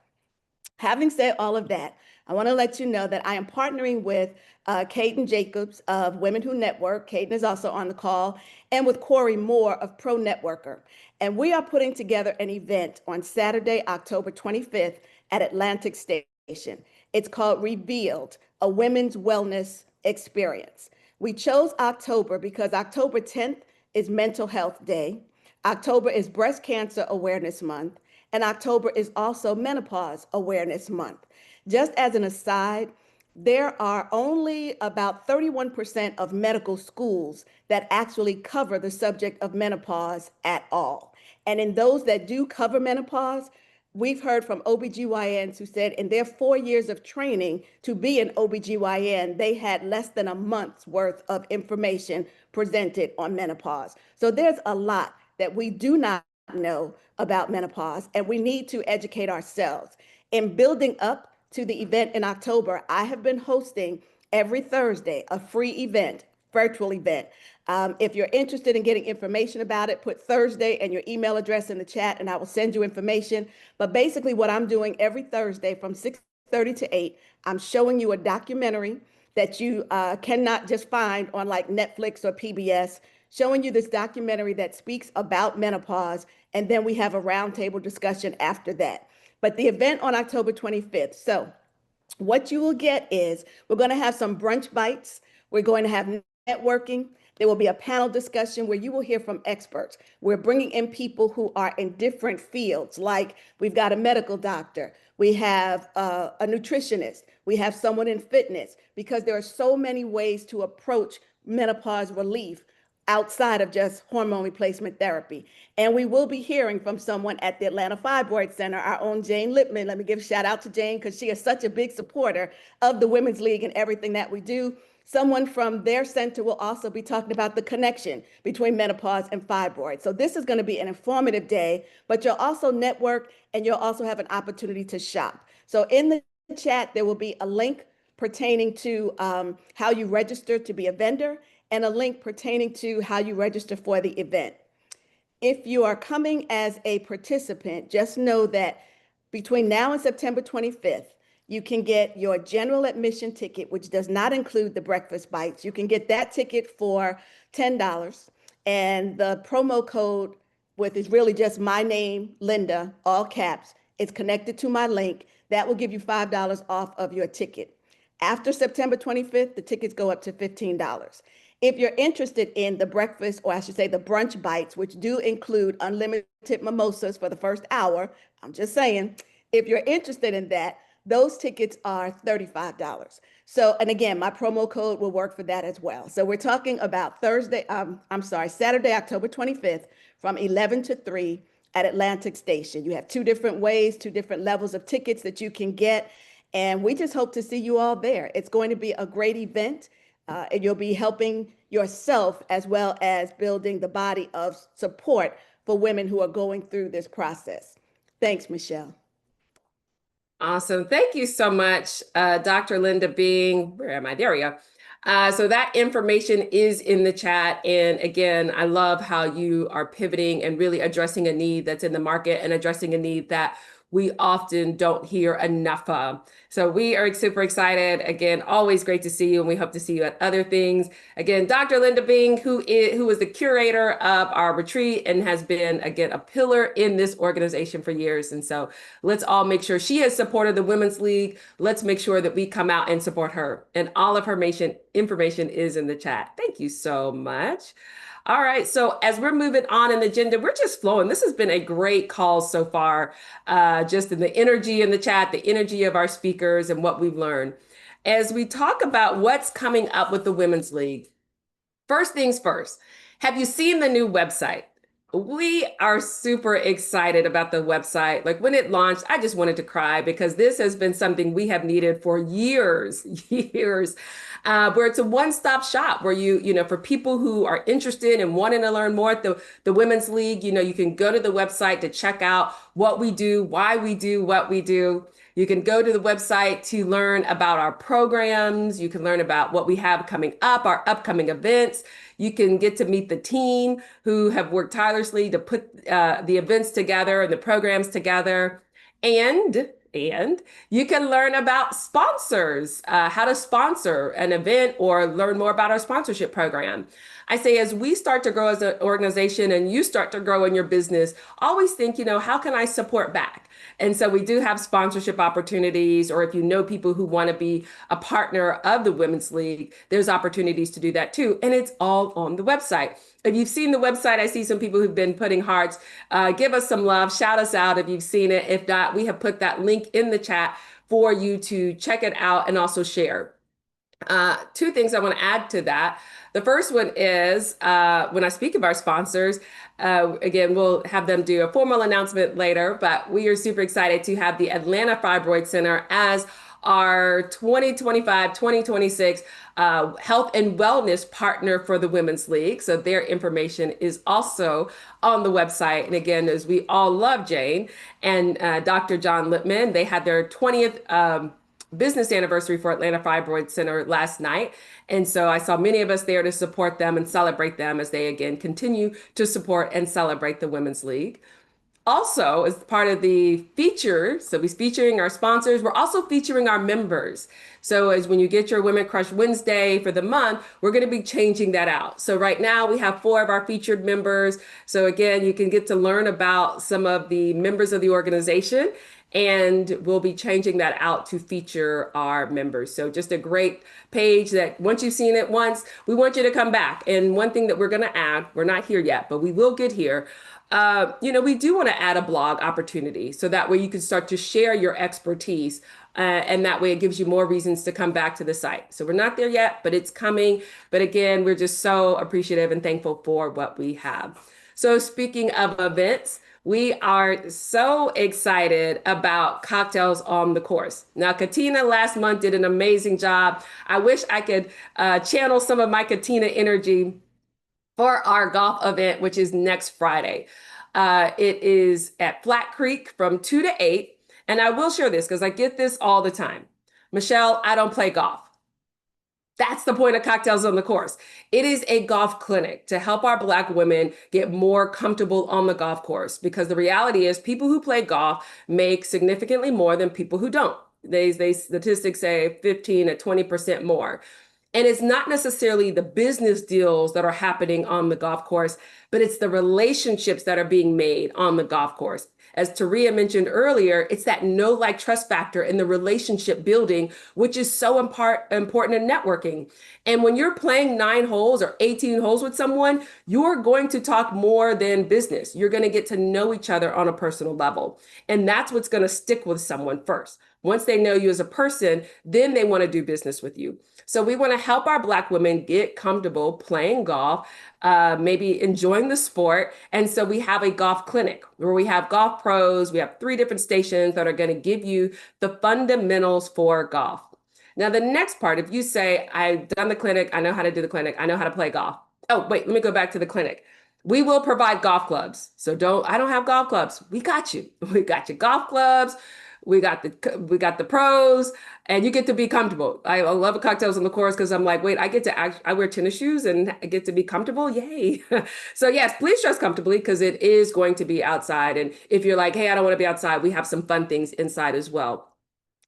Having said all of that, I want to let you know that I am partnering with Caden Jacobs of Women Who Network. Caden is also on the call, and with Corey Moore of Pro Networker. And we are putting together an event on Saturday, October 25th at Atlantic Station. It's called Revealed, a women's wellness experience. We chose October because October 10th is Mental Health Day. October is Breast Cancer Awareness Month, and October is also Menopause Awareness Month. Just as an aside, there are only about 31% of medical schools that actually cover the subject of menopause at all. And in those that do cover menopause, we've heard from OBGYNs who said in their 4 years of training to be an OBGYN, they had less than a month's worth of information presented on menopause. So there's a lot that we do not know about menopause, and we need to educate ourselves. In building up to the event in October, I have been hosting every Thursday a free event, virtual event. If you're interested in getting information about it, put Thursday and your email address in the chat and I will send you information. But basically what I'm doing every Thursday from 6:30 to 8, I'm showing you a documentary that you cannot just find on like Netflix or PBS, showing you this documentary that speaks about menopause. And then we have a roundtable discussion after that. But the event on October 25th. So what you will get is we're going to have some brunch bites. We're going to have networking. There will be a panel discussion where you will hear from experts. We're bringing in people who are in different fields, like we've got a medical doctor, we have a nutritionist, we have someone in fitness, because there are so many ways to approach menopause relief outside of just hormone replacement therapy. And we will be hearing from someone at the Atlanta Fibroid Center, our own Jane Lipman. Let me give a shout out to Jane because she is such a big supporter of the Women's League and everything that we do. Someone from their center will also be talking about the connection between menopause and fibroids. So this is going to be an informative day, but you'll also network and you'll also have an opportunity to shop. So in the chat, there will be a link pertaining to how you register to be a vendor and a link pertaining to how you register for the event. If you are coming as a participant, just know that between now and September 25th, you can get your general admission ticket, which does not include the breakfast bites. You can get that ticket for $10. And the promo code, with is really just my name, Linda, all caps, it's connected to my link. That will give you $5 off of your ticket. After September 25th, the tickets go up to $15. If you're interested in the breakfast, or I should say the brunch bites, which do include unlimited mimosas for the first hour, I'm just saying, if you're interested in that, those tickets are $35. So, and again, my promo code will work for that as well. So we're talking about Saturday, October 25th from 11 to 3 at Atlantic Station. You have two different ways, two different levels of tickets that you can get. And we just hope to see you all there. It's going to be a great event. And you'll be helping yourself as well as building the body of support for women who are going through this process. Thanks, Michelle. Awesome. Thank you so much, Dr. Linda Bing. Where am I? There we go. So that information is in the chat. And again, I love how you are pivoting and really addressing a need that's in the market and addressing a need that we often don't hear enough of. So we are super excited. Again, always great to see you, and we hope to see you at other things. Again, Dr. Linda Bing, who is the curator of our retreat and has been, again, a pillar in this organization for years. And so let's all make sure she has supported the Women's League. Let's make sure that we come out and support her. And all of her information is in the chat. Thank you so much. All right, so as we're moving on in the agenda, we're just flowing. This has been a great call so far, just in the energy in the chat, the energy of our speakers and what we've learned. As we talk about what's coming up with the Women's League, first things first, have you seen the new website? We are super excited about the website. Like when it launched, I just wanted to cry because this has been something we have needed for years, where it's a one-stop shop where for people who are interested and wanting to learn more at the Women's League, you can go to the website to check out what we do, why we do what we do. You can go to the website to learn about our programs. You can learn about what we have coming up, our upcoming events. You can get to meet the team who have worked tirelessly to put the events together and the programs together. And And you can learn about sponsors, how to sponsor an event or learn more about our sponsorship program. I say, as we start to grow as an organization and you start to grow in your business, always think, how can I support back? And so we do have sponsorship opportunities, or if you know people who want to be a partner of the Women's League, there's opportunities to do that too. And it's all on the website. If you've seen the website, I see some people who've been putting hearts. Give us some love, shout us out if you've seen it. If not, we have put that link in the chat for you to check it out and also share. Two things I want to add to that. The first one is when I speak of our sponsors, again, we'll have them do a formal announcement later, but we are super excited to have the Atlanta Fibroid Center as our 2025-2026 health and wellness partner for the Women's League. So their information is also on the website. And again, as we all love Jane and Dr. John Lippman, they had their 20th business anniversary for Atlanta Fibroid Center last night. And so I saw many of us there to support them and celebrate them as they again continue to support and celebrate the Women's League. Also, as part of the feature, so we're featuring our sponsors, we're also featuring our members. So as when you get your Women Crush Wednesday for the month, we're going to be changing that out. So right now we have 4 of our featured members. So again, you can get to learn about some of the members of the organization, and we'll be changing that out to feature our members. So just a great page that once you've seen it once, we want you to come back. And one thing that we're going to add, we're not here yet, but we will get here. We do want to add a blog opportunity so that way you can start to share your expertise. And that way it gives you more reasons to come back to the site. So we're not there yet, but it's coming. But again, we're just so appreciative and thankful for what we have. So speaking of events, we are so excited about Cocktails on the Course. Now, Katina last month did an amazing job. I wish I could channel some of my Katina energy for our golf event, which is next Friday. It is at Flat Creek from 2 to 8. And I will share this because I get this all the time. Michelle, I don't play golf. That's the point of Cocktails on the Course. It is a golf clinic to help our Black women get more comfortable on the golf course, because the reality is people who play golf make significantly more than people who don't. They statistics say 15 to 20% more. And it's not necessarily the business deals that are happening on the golf course, but it's the relationships that are being made on the golf course. As Teria mentioned earlier, it's that know, like, trust factor in the relationship building, which is so important in networking. And when you're playing 9 holes or 18 holes with someone, you're going to talk more than business. You're going to get to know each other on a personal level. And that's what's going to stick with someone first. Once they know you as a person, then they want to do business with you. So we want to help our Black women get comfortable playing golf, maybe enjoying the sport. And so we have a golf clinic where we have golf pros. We have 3 different stations that are going to give you the fundamentals for golf. Now, the next part, if you say, I've done the clinic, I know how to do the clinic, I know how to play golf. Oh, wait, let me go back to the clinic. We will provide golf clubs. So I don't have golf clubs. We got you. We got your golf clubs. We got the pros, and you get to be comfortable. I love Cocktails on the Course because I'm like, wait, I wear tennis shoes and I get to be comfortable. Yay. So yes, please dress comfortably because it is going to be outside. And if you're like, hey, I don't want to be outside, we have some fun things inside as well.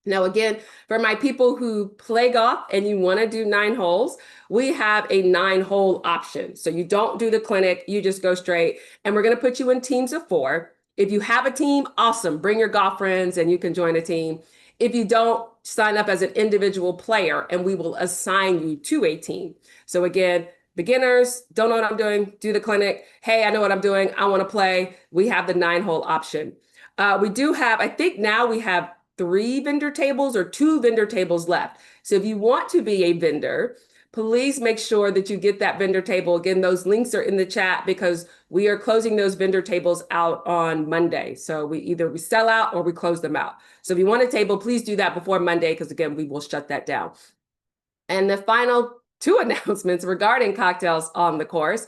Now, again, for my people who play golf and you want to do 9 holes, we have a 9-hole option. So you don't do the clinic, you just go straight, and we're going to put you in teams of 4. If you have a team, awesome. Bring your golf friends and you can join a team. If you don't, sign up as an individual player and we will assign you to a team. So again, beginners, don't know what I'm doing, do the clinic. Hey, I know what I'm doing, I want to play. We have the 9-hole option. We do have, I think now we have 3 vendor tables or 2 vendor tables left. So if you want to be a vendor, please make sure that you get that vendor table. Again, those links are in the chat because we are closing those vendor tables out on Monday. So we sell out or we close them out. So if you want a table, please do that before Monday because again, we will shut that down. And the final 2 announcements regarding Cocktails on the Course.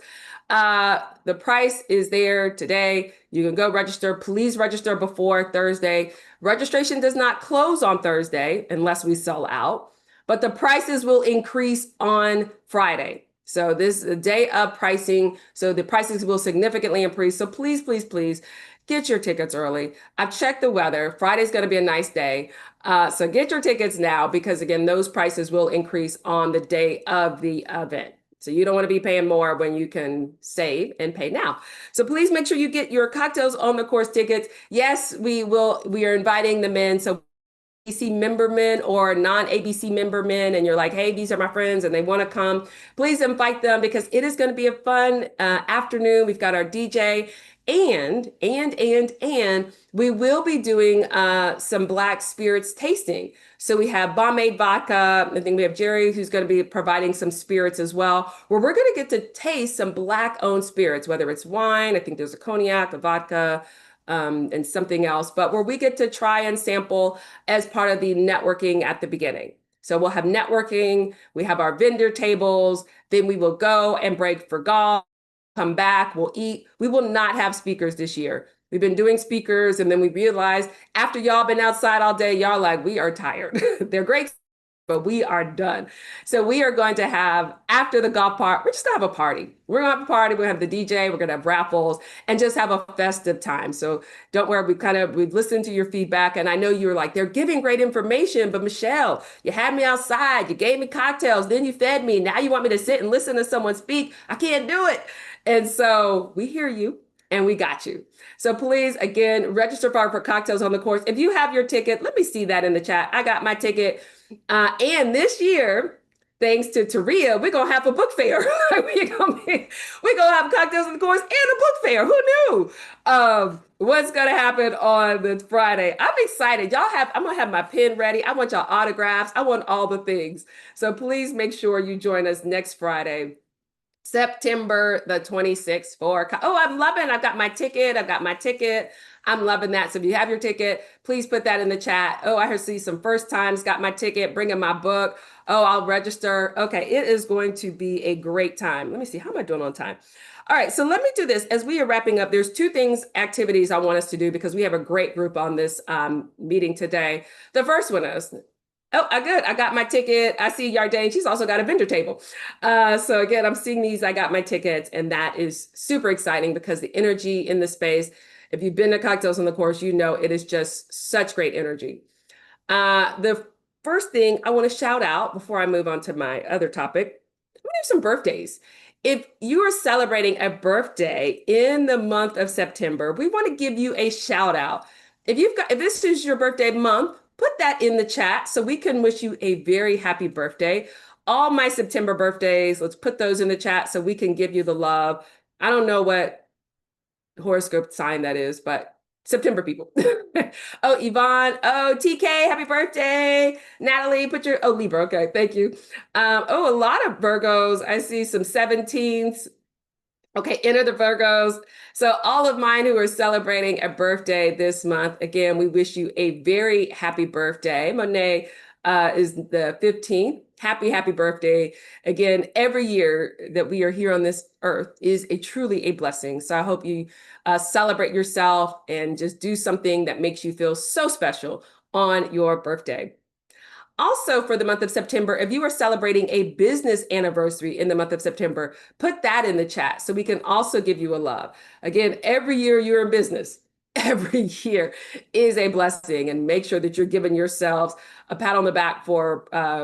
The price is there today. You can go register. Please register before Thursday. Registration does not close on Thursday unless we sell out. But the prices will increase on Friday. So this is a day of pricing. So the prices will significantly increase. So please, please, please get your tickets early. I've checked the weather. Friday's going to be a nice day. So get your tickets now because again, those prices will increase on the day of the event. So you don't want to be paying more when you can save and pay now. So please make sure you get your cocktails on the course tickets. Yes, we are inviting the men. So ABC member men or non-ABC member men, and you're like, hey, these are my friends and they want to come, please invite them because it is going to be a fun afternoon. We've got our DJ and we will be doing some Black spirits tasting. So we have Bombay vodka. I think we have Jerry who's going to be providing some spirits as well, where we're going to get to taste some Black owned spirits, whether it's wine, I think there's a cognac, a vodka, and something else, but where we get to try and sample as part of the networking at the beginning. So we'll have networking, we have our vendor tables, then we will go and break for golf, come back, we'll eat. We will not have speakers this year. We've been doing speakers, and then we realized after y'all been outside all day, y'all like, we are tired. They're great, but we are done. So we are going to have, after the golf part, we're just gonna have a party. We're gonna have a party, we're gonna have the DJ, we're gonna have raffles, and just have a festive time. So don't worry, we've listened to your feedback, and I know you're like, they're giving great information, but Michelle, you had me outside, you gave me cocktails, then you fed me, now you want me to sit and listen to someone speak. I can't do it. And so we hear you and we got you. So please, again, register for cocktails on the course. If you have your ticket, let me see that in the chat. I got my ticket. And this year, thanks to Teria, we're going to have a book fair. we're going to have cocktails on the course and a book fair. Who knew? What's going to happen on the Friday? I'm excited. I'm going to have my pen ready. I want y'all autographs. I want all the things. So please make sure you join us next Friday, September the 26th I'm loving, I've got my ticket. I'm loving that. So if you have your ticket, please put that in the chat. Oh, I see some first times, got my ticket, bringing my book. Oh, I'll register. Okay, it is going to be a great time. Let me see, how am I doing on time? All right, so let me do this. As we are wrapping up, there's two activities I want us to do because we have a great group on this meeting today. The first one is, good. I got my ticket. I see Yardane. She's also got a vendor table. So again, I'm seeing these. I got my tickets, and that is super exciting because the energy in the space, if you've been to cocktails on the course, you know it is just such great energy. The first thing I want to shout out before I move on to my other topic, I'm going to do some birthdays. If you are celebrating a birthday in the month of September, we want to give you a shout out. If this is your birthday month, put that in the chat so we can wish you a very happy birthday. All my September birthdays, let's put those in the chat so we can give you the love. I don't know what horoscope sign that is, but September people. Oh, Yvonne. Oh, TK, happy birthday. Natalie, Libra. Okay, thank you. A lot of Virgos. I see some 17s. Okay, enter the Virgos. So all of mine who are celebrating a birthday this month, again, we wish you a very happy birthday. Monet is the 15th. Happy birthday. Again, every year that we are here on this earth is truly a blessing. So I hope you celebrate yourself and just do something that makes you feel so special on your birthday. Also, for the month of September, if you are celebrating a business anniversary in the month of September, put that in the chat so we can also give you a love. Again, every year you're in business, every year is a blessing, and make sure that you're giving yourselves a pat on the back for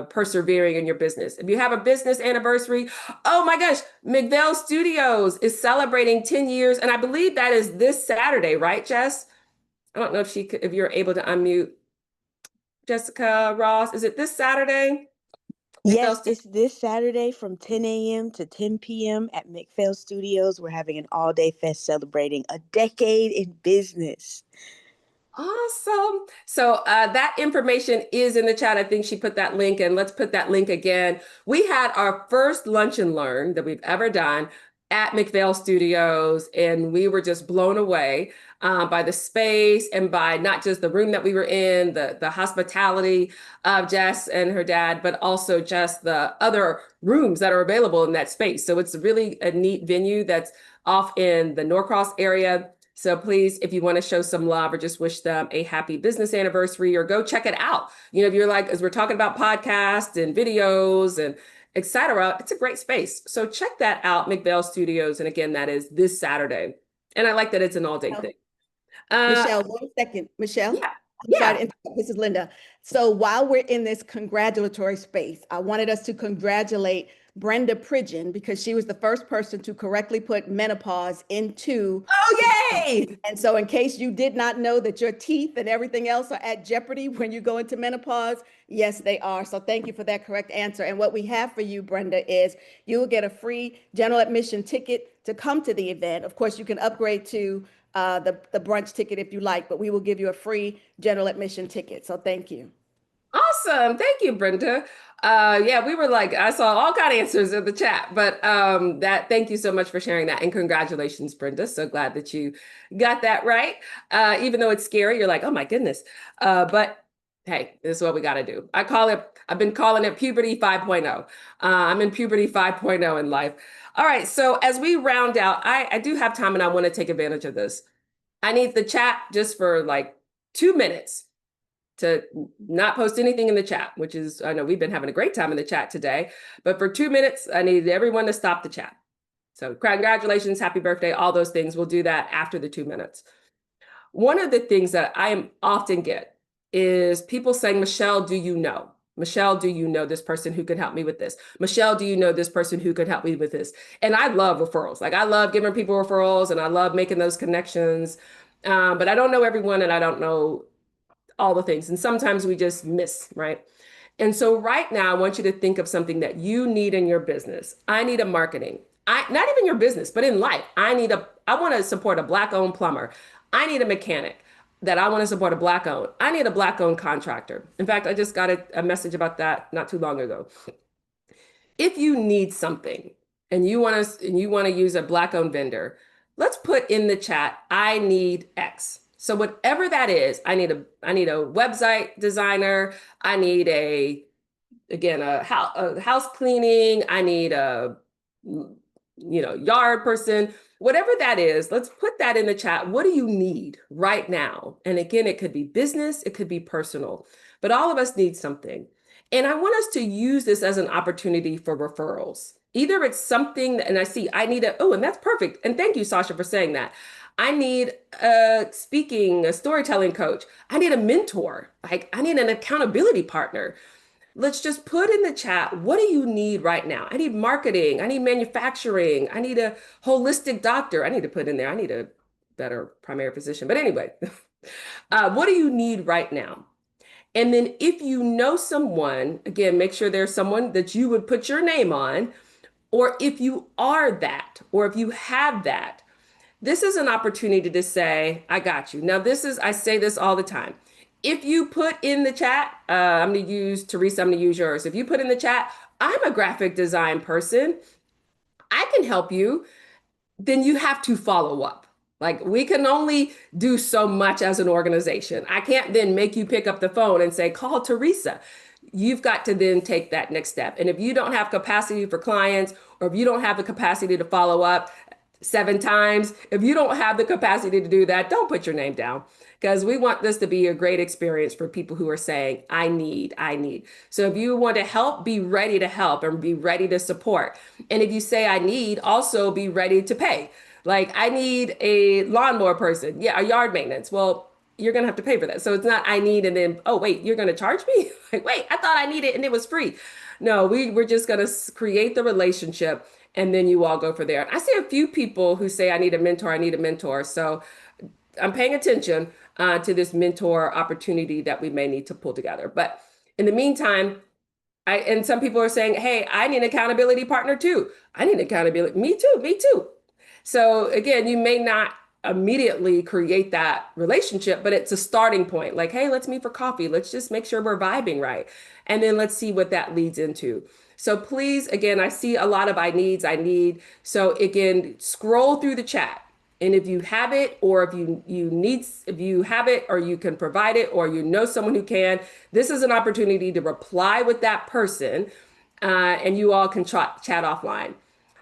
persevering in your business. If you have a business anniversary, oh my gosh, McVale Studios is celebrating 10 years, and I believe that is this Saturday, right, Jess? I don't know if you're able to unmute. Jessica Ross, is it this Saturday? Yes, it's this Saturday from 10 a.m. to 10 p.m. at McPhail Studios. We're having an all-day fest celebrating a decade in business. Awesome. So that information is in the chat. I think she put that link in. Let's put that link again. We had our first lunch and learn that we've ever done at McVale Studios, and we were just blown away by the space and by not just the room that we were in, the hospitality of Jess and her dad, but also just the other rooms that are available in that space. So it's really a neat venue that's off in the Norcross area. So please, if you want to show some love or just wish them a happy business anniversary, or go check it out. You know, if you're like, as we're talking about podcasts and videos etc. It's a great space. So check that out, McVale Studios. And again, that is this Saturday. And I like that it's an all-day thing. Michelle, 1 second. Michelle, Yeah, I'm sorry yeah. to interrupt. This is Linda. So while we're in this congratulatory space, I wanted us to congratulate Brenda Pridgeon because she was the first person to correctly put menopause into. Oh, yay! And so in case you did not know that your teeth and everything else are at jeopardy when you go into menopause, yes, they are. So thank you for that correct answer. And what we have for you, Brenda, is you will get a free general admission ticket to come to the event. Of course, you can upgrade to the brunch ticket if you like, but we will give you a free general admission ticket. So thank you. Awesome. Thank you, Brenda. Yeah, we were like, I saw all kind of answers in the chat, but thank you so much for sharing that. And congratulations, Brenda. So glad that you got that right. Even though it's scary, you're like, oh my goodness. But hey, this is what we got to do. I've been calling it puberty 5.0. I'm in puberty 5.0 in life. All right. So as we round out, I do have time and I want to take advantage of this. I need the chat just for like 2 minutes to not post anything in the chat, which is, I know we've been having a great time in the chat today, but for 2 minutes, I need everyone to stop the chat. So congratulations, happy birthday, all those things. We'll do that after the 2 minutes. One of the things that I am often get is people saying, Michelle, do you know? Michelle, do you know this person who could help me with this? Michelle, do you know this person who could help me with this? And I love referrals. Like I love giving people referrals and I love making those connections. But I don't know everyone and I don't know all the things. And sometimes we just miss, right? And so right now, I want you to think of something that you need in your business. I need a marketing. Not even your business, but in life. I want to support a Black-owned plumber. I need a mechanic that I want to support a Black-owned. I need a Black-owned contractor. In fact, I just got a message about that not too long ago. If you need something and you want to use a Black-owned vendor, let's put in the chat, I need X. So whatever that is, I need a website designer. I need a house cleaning. I need a yard person. Whatever that is, let's put that in the chat. What do you need right now? And again, it could be business, it could be personal, but all of us need something. And I want us to use this as an opportunity for referrals. Either it's something, and I need and that's perfect. And thank you, Sasha, for saying that. I need a storytelling coach. I need a mentor. Like I need an accountability partner. Let's just put in the chat, what do you need right now? I need marketing. I need manufacturing. I need a holistic doctor. I need to put in there, I need a better primary physician. But anyway, what do you need right now? And then if you know someone, again, make sure there's someone that you would put your name on, or if you are that, or if you have that, this is an opportunity to say, I got you. Now, I say this all the time. If you put in the chat, I'm going to use Teresa, I'm going to use yours. If you put in the chat, I'm a graphic design person, I can help you, then you have to follow up. Like we can only do so much as an organization. I can't then make you pick up the phone and say, call Teresa. You've got to then take that next step. And if you don't have capacity for clients, or if you don't have the capacity to follow up 7 times, if you don't have the capacity to do that, don't put your name down, because we want this to be a great experience for people who are saying, I need. So if you want to help, be ready to help and be ready to support. And if you say, I need, also be ready to pay. Like I need a lawnmower person. Yeah, a yard maintenance. Well, you're going to have to pay for that. So it's not I need and then, oh, wait, you're going to charge me? Like, wait, I thought I needed and it was free. No, we're just going to create the relationship and then you all go for there. I see a few people who say, I need a mentor. So I'm paying attention to this mentor opportunity that we may need to pull together. But in the meantime, and some people are saying, hey, I need an accountability partner too. I need accountability. Me too. So again, you may not immediately create that relationship, but it's a starting point. Like, hey, let's meet for coffee. Let's just make sure we're vibing right. And then let's see what that leads into. So please, again, I see a lot of I need. So again, scroll through the chat. And if you have it, or if you have it, or you can provide it, or you know someone who can, this is an opportunity to reply with that person, and you all can chat offline.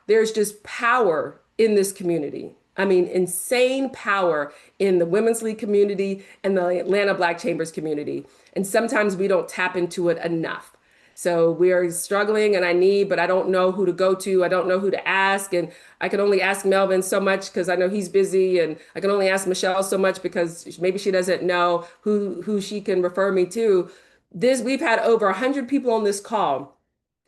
There's just power in this community. I mean, insane power in the Women's League community and the Atlanta Black Chambers community. And sometimes we don't tap into it enough. So we are struggling and but I don't know who to go to. I don't know who to ask. And I can only ask Melvin so much because I know he's busy. And I can only ask Michelle so much because maybe she doesn't know who she can refer me to. We've had over 100 people on this call.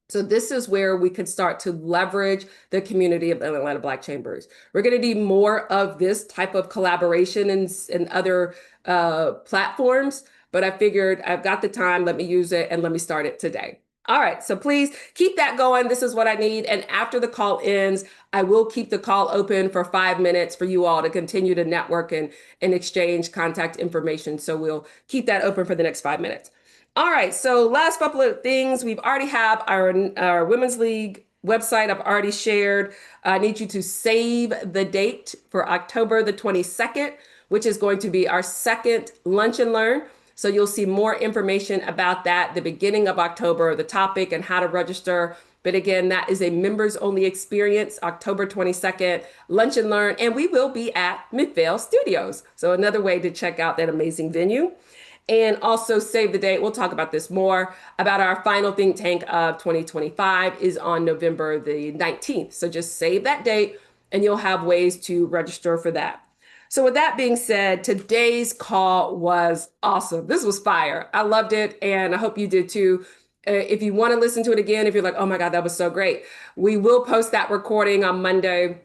So this is where we could start to leverage the community of Atlanta Black Chambers. We're going to need more of this type of collaboration and other platforms, but I figured I've got the time, let me use it and let me start it today. All right, so please keep that going. This is what I need. And after the call ends, I will keep the call open for 5 minutes for you all to continue to network and exchange contact information. So we'll keep that open for the next 5 minutes. All right, so last couple of things. We've already have our Women's League website I've already shared. I need you to save the date for October the 22nd, which is going to be our second Lunch and Learn. So you'll see more information about that, the beginning of October, the topic and how to register. But again, that is a members only experience, October 22nd, Lunch and Learn, and we will be at Midvale Studios. So another way to check out that amazing venue. And also save the date. We'll talk about this more about our final think tank of 2025 is on November the 19th. So just save that date and you'll have ways to register for that. So with that being said, today's call was awesome. This was fire. I loved it. And I hope you did too. If you want to listen to it again, if you're like, oh my God, that was so great, we will post that recording on Monday.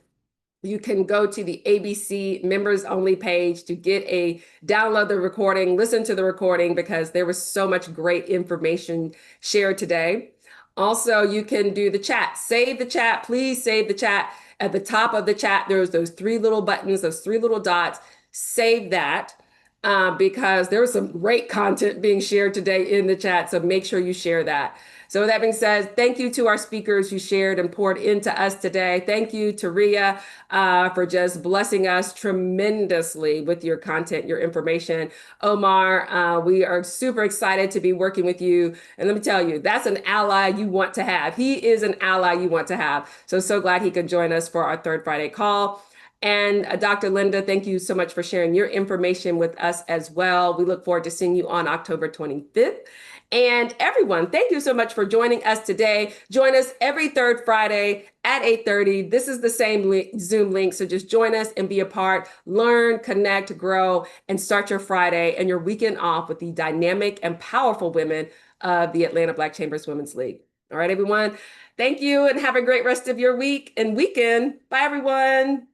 You can go to the ABC members only page to download the recording, listen to the recording because there was so much great information shared today. Also, you can do the chat, save the chat, please save the chat. At the top of the chat, there's those 3 little buttons, those 3 little dots, save that because there was some great content being shared today in the chat. So make sure you share that. So with that being said, thank you to our speakers who shared and poured into us today. Thank you, Teria, for just blessing us tremendously with your content, your information. Omar, we are super excited to be working with you. And let me tell you, that's an ally you want to have. He is an ally you want to have. So glad he could join us for our third Friday call. And Dr. Linda, thank you so much for sharing your information with us as well. We look forward to seeing you on October 25th. And everyone, thank you so much for joining us today. Join us every third Friday at 8:30. This is the same Zoom link, so just join us and be a part. Learn, connect, grow, and start your Friday and your weekend off with the dynamic and powerful women of the Atlanta Black Chambers Women's League. All right, everyone. Thank you and have a great rest of your week and weekend. Bye, everyone.